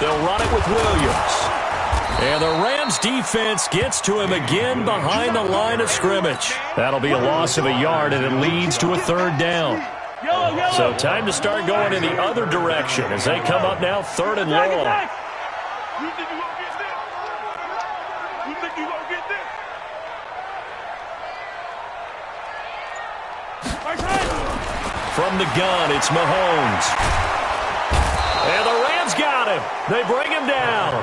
They'll run it with Williams. And the Rams defense gets to him again behind the line of scrimmage. That'll be a loss of a yard, and it leads to a third down. So time to start going in the other direction as they come up now 3rd and long. From the gun, it's Mahomes. And the Rams got him. They bring him down.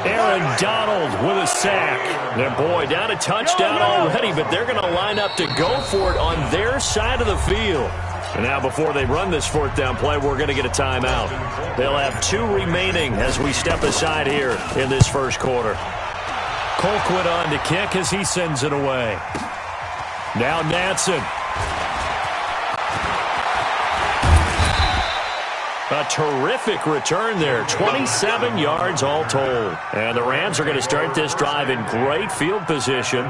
Aaron Donald with a sack. Their boy down a touchdown already, but they're going to line up to go for it on their side of the field. And now before they run this 4th down play, we're going to get a timeout. They'll have 2 remaining as we step aside here in this first quarter. Colquitt on to kick as he sends it away. Now Natson. A terrific return there. 27 yards all told. And the Rams are going to start this drive in great field position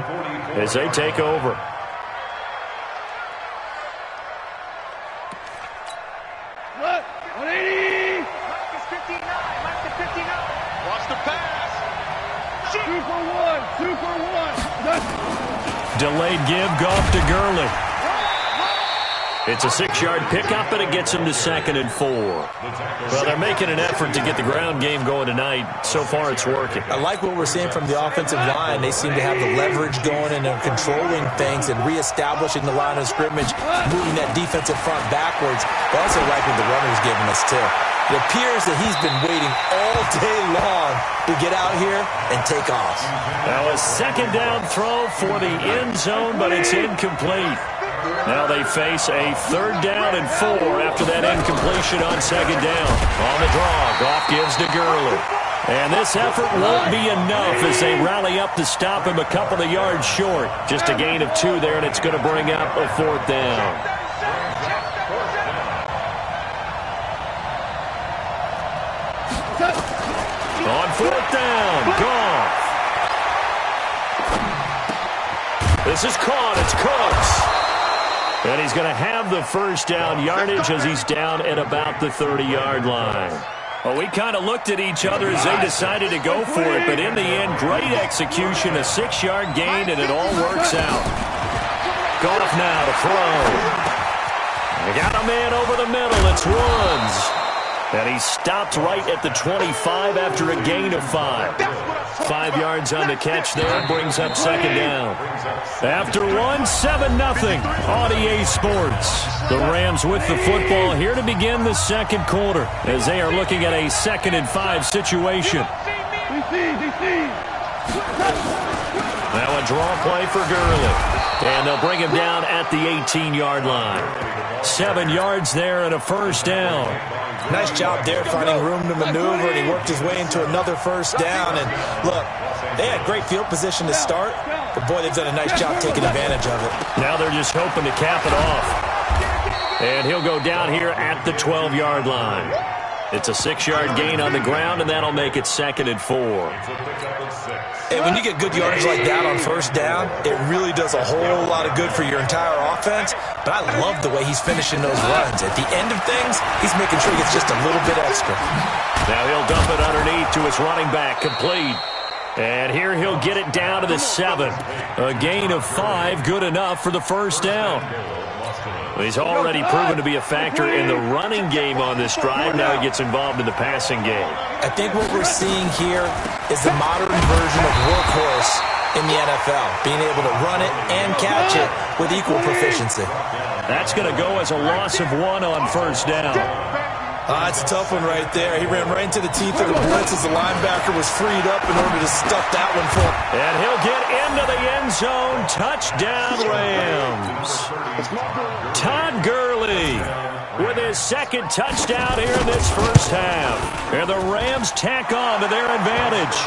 as they take over. What? 180! Marcus 59. Marcus 59. Watch the pass. 2 for 1. 2 for 1. Delayed give, Goff to Gurley. It's a 6-yard pickup, and it gets him to 2nd and 4. Well, they're making an effort to get the ground game going tonight. So far, it's working. I like what we're seeing from the offensive line. They seem to have the leverage going and they're controlling things and reestablishing the line of scrimmage, moving that defensive front backwards. But also like what the runner's giving us, too. It appears that he's been waiting all day long to get out here and take off. Now a 2nd down throw for the end zone, but it's incomplete. Now they face a 3rd down and 4 after that incompletion on 2nd down. On the draw, Goff gives to Gurley. And this effort won't be enough as they rally up to stop him a couple of yards short. Just a gain of 2 there, and it's going to bring up a 4th down. On 4th down, Goff. This is caught. It's Cooks. And he's going to have the 1st down yardage as he's down at about the 30-yard line. Well, we kind of looked at each other as they decided to go for it, but in the end, great execution, a 6-yard gain, and it all works out. Goff now to throw. They got a man over the middle. It's Woods. And he stopped right at the 25 after a gain of 5. 5 yards on the catch there, brings up 2nd down. After 7-0 on EA Sports. The Rams with the football here to begin the 2nd quarter as they are looking at a 2nd and 5 situation. Now a draw play for Gurley. And they'll bring him down at the 18-yard line. 7 yards there and a 1st down. Nice job there finding room to maneuver, and he worked his way into another 1st down. And look, they had great field position to start, but boy, they've done a nice job taking advantage of it. Now they're just hoping to cap it off. And he'll go down here at the 12-yard line. It's a 6-yard gain on the ground, and that'll make it 2nd and 4. And when you get good yardage like that on 1st down, it really does a whole lot of good for your entire offense. But I love the way he's finishing those runs. At the end of things, he's making sure he gets just a little bit extra. Now he'll dump it underneath to his running back, complete. And here he'll get it down to the 7. A gain of 5, good enough for the 1st down. He's already proven to be a factor in the running game on this drive. Now he gets involved in the passing game. I think what we're seeing here is the modern version of workhorse in the NFL, being able to run it and catch it with equal proficiency. That's going to go as a loss of 1 on 1st down. That's a tough one right there. He ran right into the teeth of the blitz as the linebacker was freed up in order to stuff that one for him. And he'll get into the end zone. Touchdown, Rams. Todd Gurley with his 2nd touchdown here in this 1st half. And the Rams tack on to their advantage.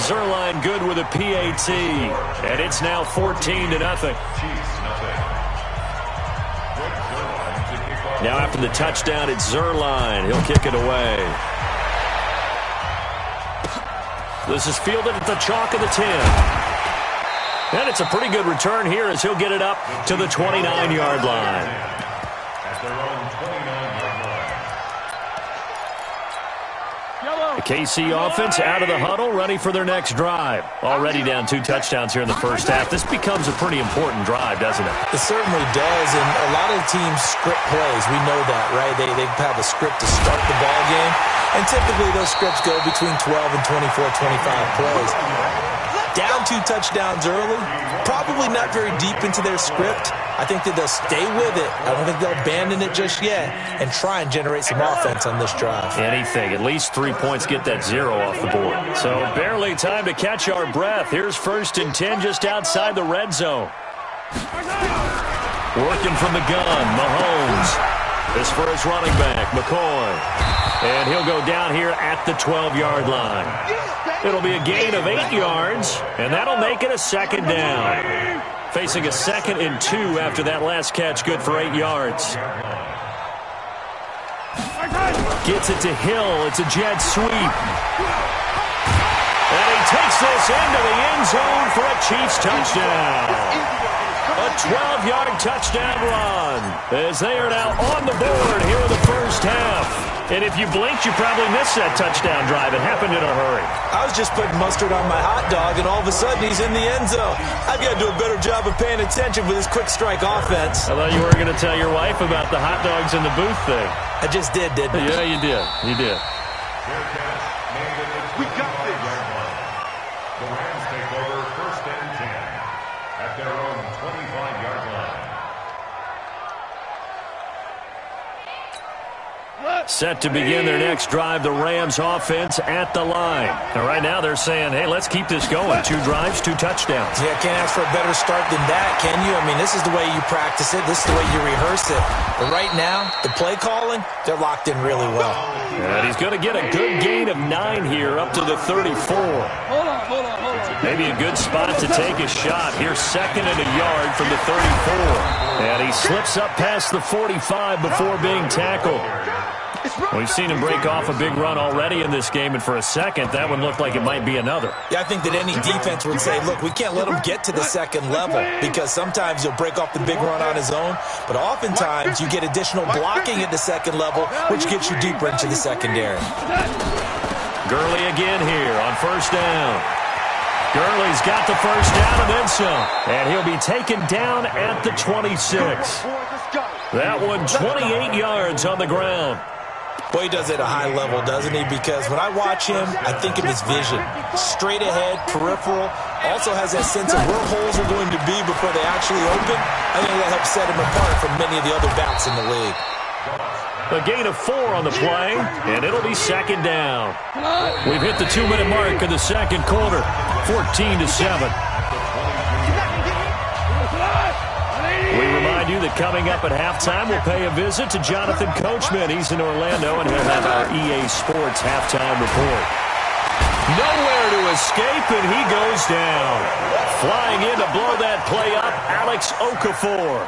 Zuerlein good with a PAT. And it's now 14-0. Now after the touchdown, it's Zuerlein. He'll kick it away. This is fielded at the chalk of the 10. And it's a pretty good return here as he'll get it up to the 29-yard line. The KC offense out of the huddle, ready for their next drive. Already down 2 touchdowns here in the first half. This becomes a pretty important drive, doesn't it? It certainly does, and a lot of teams script plays. We know that, right? They have a script to start the ball game, and typically those scripts go between 12 and 24, 25 plays. Down 2 touchdowns early, probably not very deep into their script. I think that they'll stay with it. I don't think they'll abandon it just yet and try and generate some offense on this drive. Anything. At least 3 points get that 0 off the board. So barely time to catch our breath. Here's 1st and 10 just outside the red zone. Working from the gun, Mahomes. This for his running back, McCoy. And he'll go down here at the 12-yard line. It'll be a gain of 8 yards, and that'll make it a 2nd down. Facing a 2nd and 2 after that last catch, good for 8 yards. Gets it to Hill. It's a jet sweep. And he takes this into the end zone for a Chiefs touchdown. A 12-yard touchdown run as they are now on the board here in the first half. And if you blinked, you probably missed that touchdown drive. It happened in a hurry. I was just putting mustard on my hot dog, and all of a sudden he's in the end zone. I've got to do a better job of paying attention with this quick strike offense. I thought you were going to tell your wife about the hot dogs in the booth thing. I just did, didn't I? Yeah, you did. You did. We got this. The Rams take over 1st and 10 at their own 25-yard line. Set to begin their next drive, the Rams offense at the line. And right now they're saying, hey, let's keep this going. 2 drives, 2 touchdowns. Yeah, can't ask for a better start than that, can you? I mean, this is the way you practice it. This is the way you rehearse it. But right now, the play calling, they're locked in really well. And he's going to get a good gain of 9 here up to the 34. Hold on. Maybe a good spot to take a shot. Here's 2nd and a yard from the 34. And he slips up past the 45 before being tackled. We've seen him break off a big run already in this game, and for a second, that one looked like it might be another. Yeah, I think that any defense would say, look, we can't let him get to the 2nd level because sometimes he'll break off the big run on his own, but oftentimes you get additional blocking at the 2nd level, which gets you deeper into the secondary. Gurley again here on 1st down. Gurley's got the 1st down and then some, and he'll be taken down at the 26. That one 28 yards on the ground. Boy, he does it at a high level, doesn't he? Because when I watch him, I think of his vision. Straight ahead, peripheral. Also has that sense of where holes are going to be before they actually open. I think that helps set him apart from many of the other backs in the league. A gain of 4 on the play, and it'll be 2nd down. We've hit the 2-minute mark of the 2nd quarter, 14-7. We remind you that coming up at halftime, we'll pay a visit to Jonathan Coachman. He's in Orlando, and he'll have our EA Sports halftime report. Nowhere to escape, and he goes down. Flying in to blow that play up, Alex Okafor.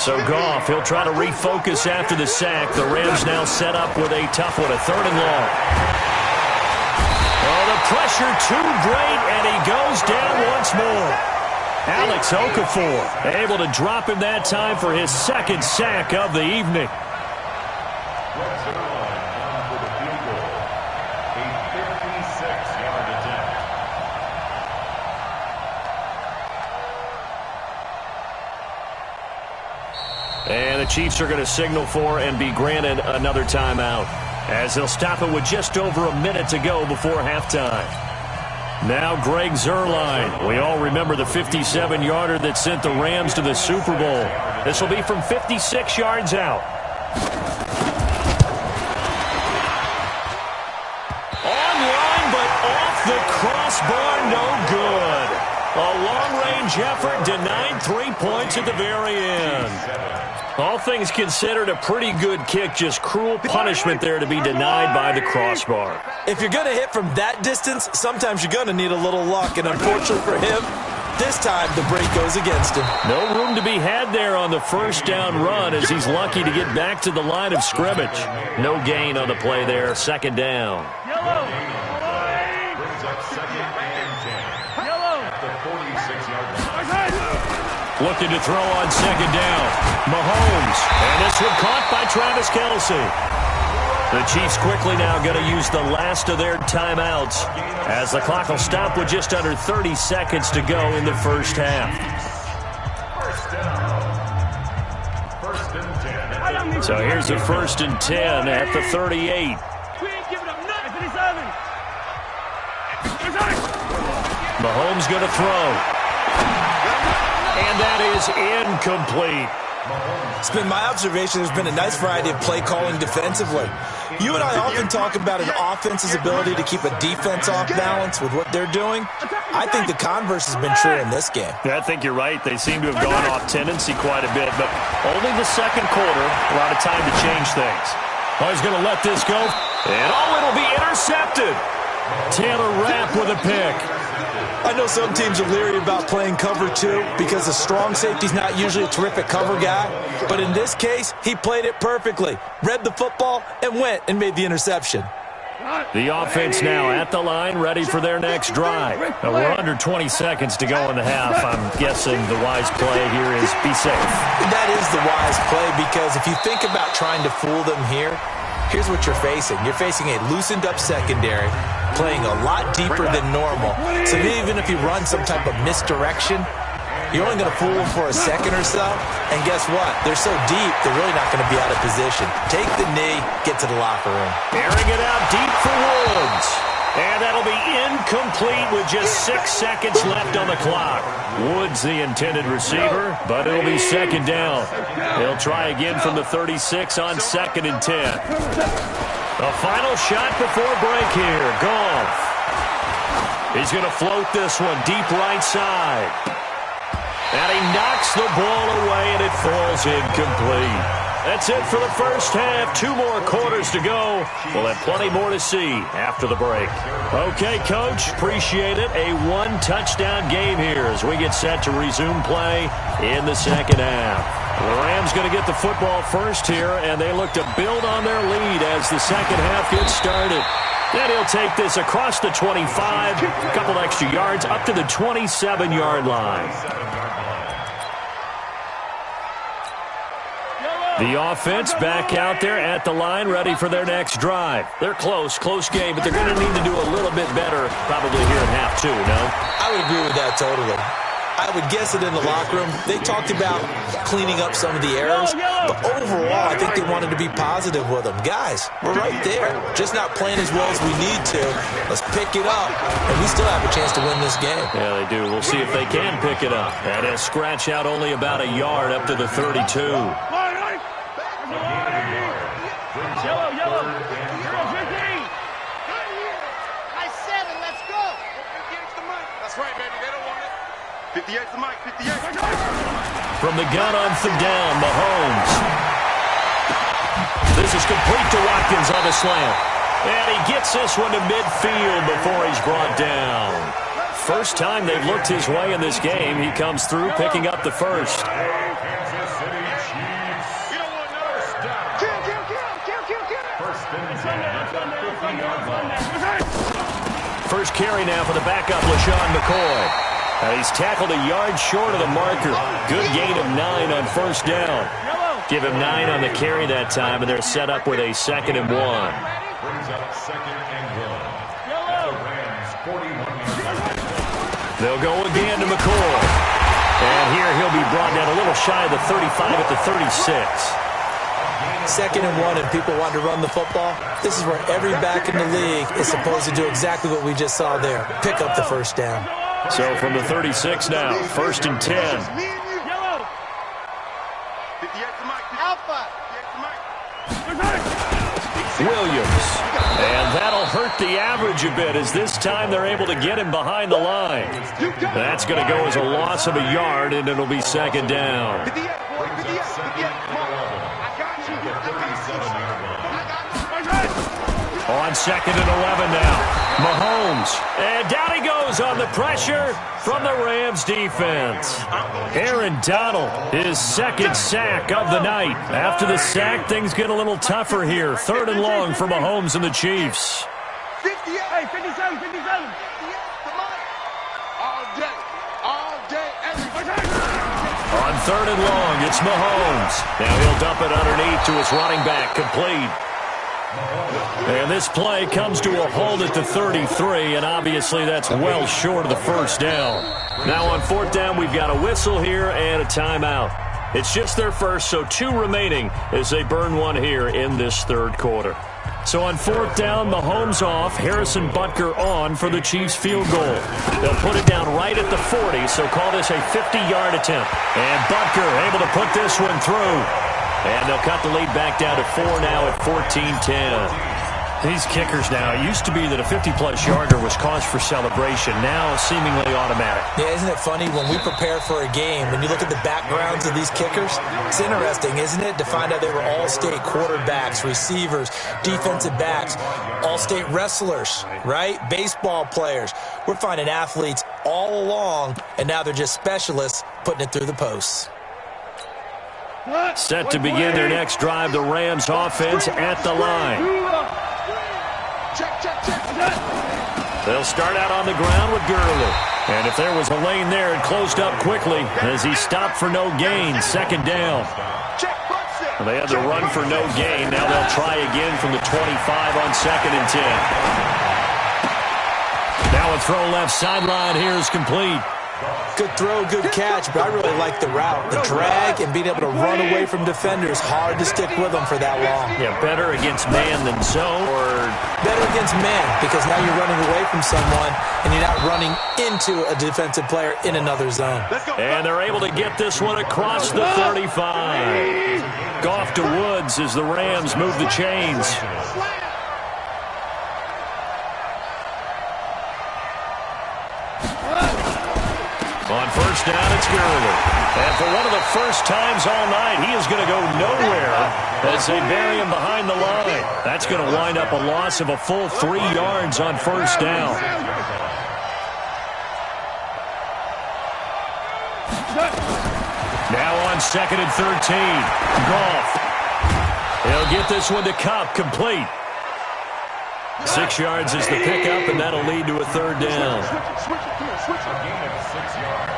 So Goff, he'll try to refocus after the sack. The Rams now set up with a tough one, a 3rd and long. Oh, the pressure too great, and he goes down once more. Alex Okafor able to drop him that time for his 2nd sack of the evening. And the Chiefs are going to signal for and be granted another timeout, as they'll stop it with just over a minute to go before halftime. Now Greg Zuerlein. We all remember the 57-yarder that sent the Rams to the Super Bowl. This will be from 56 yards out. Online, but off the crossbar, no good. A long-range effort denied 3 points at the very end. All things considered, a pretty good kick, just cruel punishment there to be denied by the crossbar. If you're going to hit from that distance, sometimes you're going to need a little luck, and unfortunately for him, this time the break goes against him. No room to be had there on the 1st down run as he's lucky to get back to the line of scrimmage. No gain on the play there, 2nd down. Looking to throw on 2nd down. Mahomes. And this one caught by Travis Kelce. The Chiefs quickly now going to use the last of their timeouts as the clock will stop with just under 30 seconds to go in the first half. So here's the 1st and 10 at the 38. Mahomes going to throw. And that is incomplete. It's been my observation there's been a nice variety of play calling defensively. You and I often talk about an offense's ability to keep a defense off balance with what they're doing. I think the converse has been true in this game. Yeah, I think you're right. They seem to have gone off tendency quite a bit, but only the second quarter, a lot of time to change things. Oh, he's going to let this go. And it'll be intercepted. Taylor Rapp with a pick. I know some teams are leery about playing cover 2 because the strong safety's not usually a terrific cover guy. But in this case, he played it perfectly. Read the football and went and made the interception. The offense now at the line, ready for their next drive. Now, we're under 20 seconds to go in the half. I'm guessing the wise play here is be safe. That is the wise play because if you think about trying to fool them here, here's what you're facing. You're facing a loosened-up secondary, playing a lot deeper than normal. So even if you run some type of misdirection, you're only going to fool them for a second or so. And guess what? They're so deep, they're really not going to be out of position. Take the knee, get to the locker room. Airing it out deep for Woods. And that'll be incomplete with just 6 seconds left on the clock. Woods the intended receiver, but it'll be second down. They'll try again from the 36 on 2nd and 10. The final shot before break here. Goff. He's going to float this one deep right side. And he knocks the ball away, and it falls incomplete. That's it for the first half. 2 more quarters to go. We'll have plenty more to see after the break. Okay, Coach, appreciate it. A 1-touchdown game here as we get set to resume play in the second half. The Rams going to get the football first here, and they look to build on their lead as the second half gets started. Then he'll take this across the 25, a couple extra yards, up to the 27-yard line. The offense back out there at the line, ready for their next drive. They're close game, but they're going to need to do a little bit better probably here in half 2, no? I would agree with that totally. I would guess it in the locker room. They talked about cleaning up some of the errors, but overall, I think they wanted to be positive with them. Guys, we're right there. Just not playing as well as we need to. Let's pick it up, and we still have a chance to win this game. Yeah, they do. We'll see if they can pick it up. And he'll scratch out only about a yard up to the 32. From the gun on 3rd down, Mahomes. This is complete to Watkins on the slant. And he gets this one to midfield before he's brought down. First time they've looked his way in this game. He comes through picking up the first. First carry now for the backup, LaShawn McCoy. He's tackled a yard short of the marker. Good gain of 9 on 1st down. Give him 9 on the carry that time, and they're set up with a 2nd and 1. They'll go again to McCoy. And here he'll be brought down a little shy of the 35 at the 36. 2nd and 1, and people want to run the football. This is where every back in the league is supposed to do exactly what we just saw there. Pick up the 1st down. So from the 36 now, 1st and 10. Williams. And that'll hurt the average a bit as this time they're able to get him behind the line. That's going to go as a loss of a yard, and it'll be 2nd down. On 2nd and 11 now. Mahomes. And down he goes on the pressure from the Rams defense. Aaron Donald, his 2nd sack of the night. After the sack, things get a little tougher here. 3rd and long for Mahomes and the Chiefs. 57. All day, every day. On 3rd and long, it's Mahomes. Now he'll dump it underneath to his running back, complete. And this play comes to a halt at the 33, and obviously that's well short of the first down. Now on fourth down, we've got a whistle here and a timeout. It's just their first, so 2 remaining as they burn one here in this third quarter. So on fourth down, Mahomes off, Harrison Butker on for the Chiefs field goal. They'll put it down right at the 40, so call this a 50-yard attempt. And Butker able to put this one through. And they'll cut the lead back down to 4 now at 14-10. These kickers now, it used to be that a 50-plus yarder was cause for celebration. Now seemingly automatic. Yeah, isn't it funny when we prepare for a game, when you look at the backgrounds of these kickers, it's interesting, isn't it, to find out they were all-state quarterbacks, receivers, defensive backs, all-state wrestlers, right? Baseball players. We're finding athletes all along, and now they're just specialists putting it through the posts. Set to begin their next drive, the Rams offense at the line. They'll start out on the ground with Gurley. And if there was a lane there, it closed up quickly as he stopped for no gain. Second down. Well, they had to run for no gain. Now they'll try again from the 25 on 2nd and 10. Now a throw left sideline here is complete. Good throw, good catch, but I really like the route. The drag and being able to run away from defenders, hard to stick with them for that long. Yeah, better against man than zone, or better against man, because now you're running away from someone and you're not running into a defensive player in another zone. And they're able to get this one across the 35. Goff to Woods as the Rams move the chains. On first down, it's Gurley. And for one of the first times all night, he is going to go nowhere as they bury him behind the line. That's going to wind up a loss of a full 3 yards on first down. Now on 2nd and 13, Goff. He'll get this one to Kupp, complete. 6 yards is the pickup, and that'll lead to a third down. A gain of 6 yards.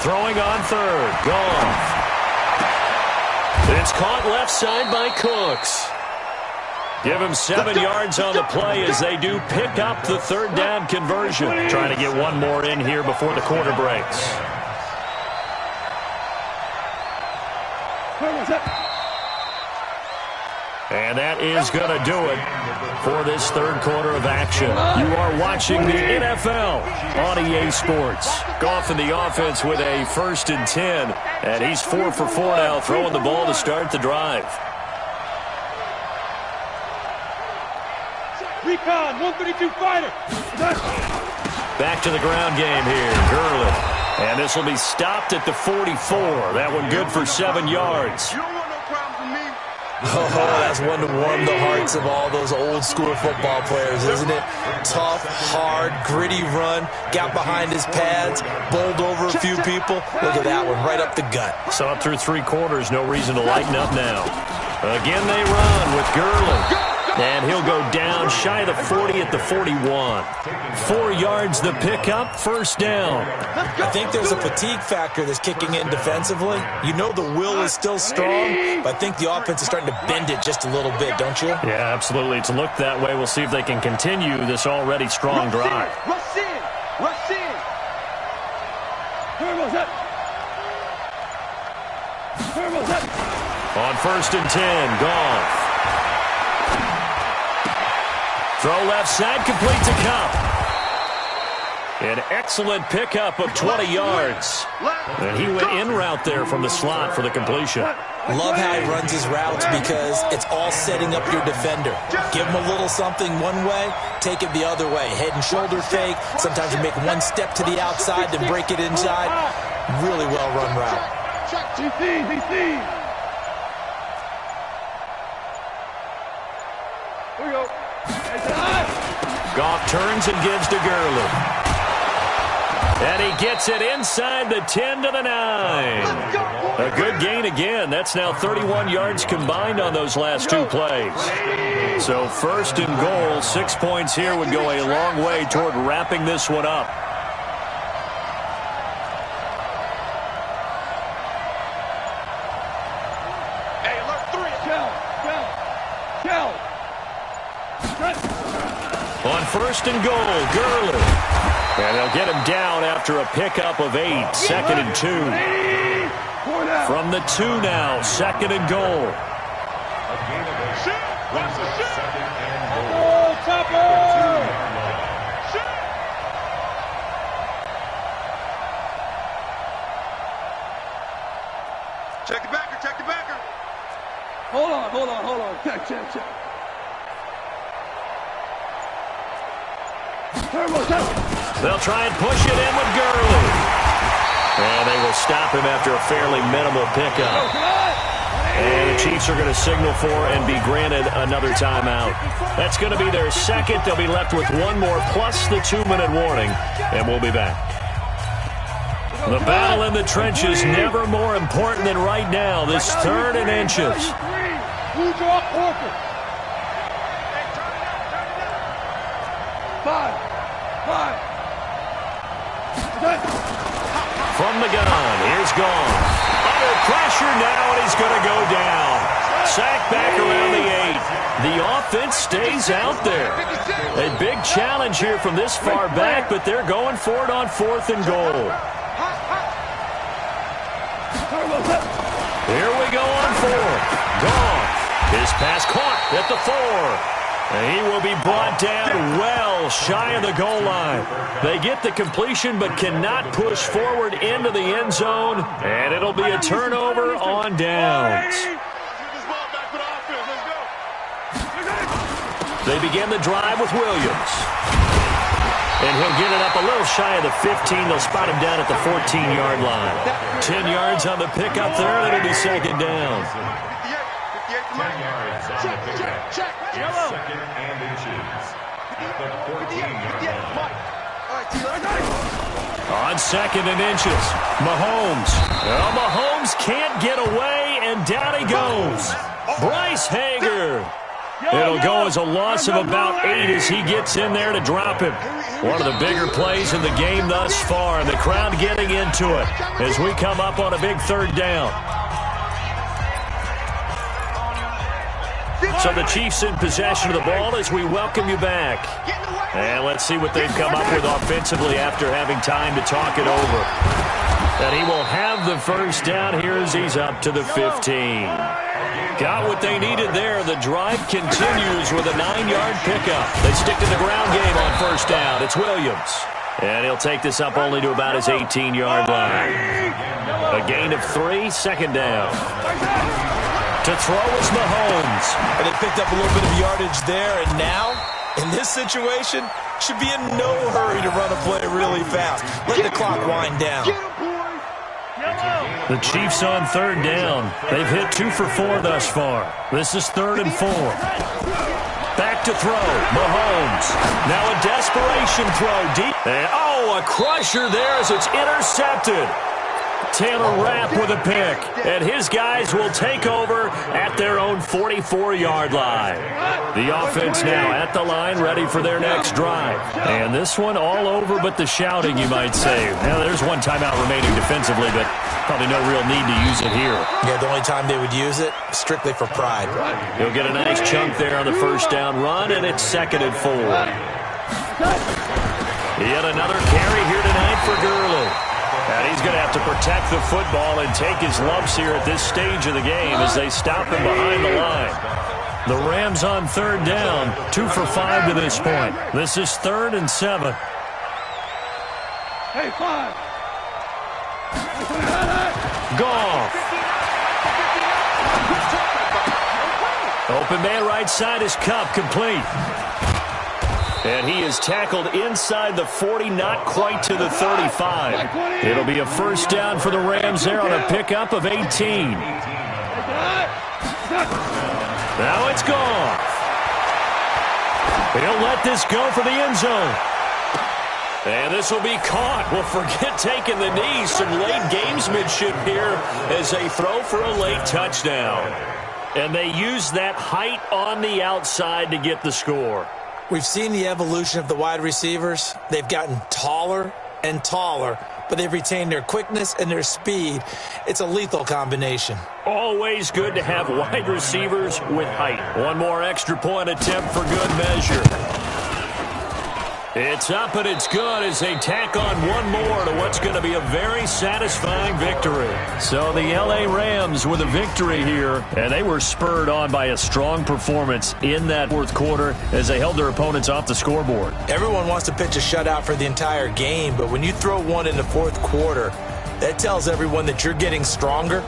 Throwing on third, Goff. It's caught left side by Cooks. Give him 7 yards on the play as they do pick up the third down conversion. Trying to get one more in here before the quarter breaks. And that is going to do it for this third quarter of action. You are watching the NFL on EA Sports. Goff in the offense with a 1st and 10. And he's 4 for 4 now, throwing the ball to start the drive. Recon, 132 fighter. Back to the ground game here, Gurley. And this will be stopped at the 44. That one good for 7 yards. You don't want no problems with me. Oh, that's one to warm the hearts of all those old school football players, isn't it? Tough, hard, gritty run, got behind his pads, bowled over a few people. Look at that one, right up the gut. So up through 3 quarters, no reason to lighten up now. Again they run with Gurley. And he'll go down shy of the 40 at the 41. 4 yards the pickup, first down. I think there's a fatigue factor that's kicking in defensively. You know the will is still strong, but I think the offense is starting to bend it just a little bit, don't you? Yeah, absolutely. It's looked that way. We'll see if they can continue this already strong drive. Rush in. Rush in. Turbo's up. Turbo's up. On 1st and 10, Goff. Throw left side, complete to Kupp. An excellent pickup of 20 yards. And he went in route there from the slot for the completion. Love how he runs his routes because it's all setting up your defender. Give him a little something one way, take it the other way. Head and shoulder fake. Sometimes you make one step to the outside, then break it inside. Really well-run route. DC. Here we go. Goff turns and gives to Gurley. And he gets it inside the 10 to the 9. A good gain again. That's now 31 yards combined on those last 2 plays. So first and goal, 6 points here would go a long way toward wrapping this one up. Hey, alert 3. Shell. On first and goal, Gurley. And they'll get him down after a pickup of 8. 2nd and 2. From the 2 now, 2nd and goal. Check the backer. Hold on. Check. They'll try and push it in with Gurley. And they will stop him after a fairly minimal pickup. And the Chiefs are going to signal for and be granted another timeout. That's going to be their second. They'll be left with one more plus the 2-minute warning. And we'll be back. The battle in the trenches never more important than right now. This 3rd and inches. From the gun, here's gone. Under pressure now, and he's going to go down. Sacked back around the 8. The offense stays out there. A big challenge here from this far back, but they're going for it on 4th and goal. Here we go on 4th. Gone. His pass caught at the 4. And he will be brought down well shy of the goal line. They get the completion but cannot push forward into the end zone. And it'll be a turnover on downs. They begin the drive with Williams. And he'll get it up a little shy of the 15. They'll spot him down at the 14-yard line. 10 yards on the pickup there, and it'll be 2nd down. 10 yards on the pickup. Check. 2nd and inches. At the 14-yard line. On 2nd and inches, Mahomes. Well, Mahomes can't get away, and down he goes. Bryce Hager. It'll go as a loss of about 8 as he gets in there to drop him. One of the bigger plays in the game thus far, and the crowd getting into it as we come up on a big 3rd down. So the Chiefs in possession of the ball as we welcome you back. And let's see what they've come up with offensively after having time to talk it over. And he will have the first down here as he's up to the 15. Got what they needed there. The drive continues with a 9-yard pickup. They stick to the ground game on 1st down. It's Williams. And he'll take this up only to about his 18-yard line. A gain of 3, 2nd down. To throw is Mahomes. And they picked up a little bit of yardage there, and now, in this situation, should be in no hurry to run a play really fast. Let the clock wind down. The Chiefs on 3rd down. They've hit 2 for 4 thus far. This is 3rd and 4. Back to throw. Mahomes. Now a desperation throw deep. And, a crusher there as it's intercepted. Taylor Rapp with a pick, and his guys will take over at their own 44-yard line. The offense now at the line, ready for their next drive. And this one all over but the shouting, you might say. Now, there's one timeout remaining defensively, but probably no real need to use it here. Yeah, the only time they would use it, strictly for pride. He'll get a nice chunk there on the 1st down run, and it's 2nd and 4. Yet another carry here tonight for Gurley. And he's going to have to protect the football and take his lumps here at this stage of the game as they stop him behind the line. The Rams on 3rd down, 2 for 5 to this point. This is 3rd and 7. Hey, 5. Goff. Open man right side is Kupp, complete. And he is tackled inside the 40, not quite to the 35. It'll be a 1st down for the Rams there on a pickup of 18. Now it's Goff. He'll let this go for the end zone. And this will be caught. Well, forget taking the knee. Some late gamesmanship here as they throw for a late touchdown. And they use that height on the outside to get the score. We've seen the evolution of the wide receivers. They've gotten taller and taller, but they've retained their quickness and their speed. It's a lethal combination. Always good to have wide receivers with height. One more extra point attempt for good measure. It's up and it's good as they tack on one more to what's going to be a very satisfying victory. So the L.A. Rams with a victory here, and they were spurred on by a strong performance in that fourth quarter as they held their opponents off the scoreboard. Everyone wants to pitch a shutout for the entire game, but when you throw one in the fourth quarter, that tells everyone that you're getting stronger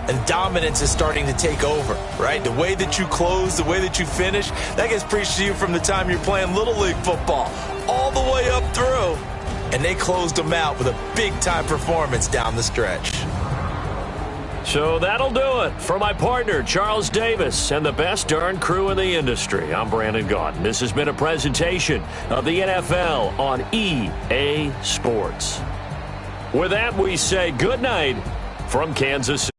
and dominance is starting to take over, right? The way that you close, the way that you finish, that gets preached to you from the time you're playing Little League football all the way up through. And they closed them out with a big-time performance down the stretch. So that'll do it for my partner, Charles Davis, and the best darn crew in the industry. I'm Brandon Gaudin. This has been a presentation of the NFL on EA Sports. With that, we say good night from Kansas City.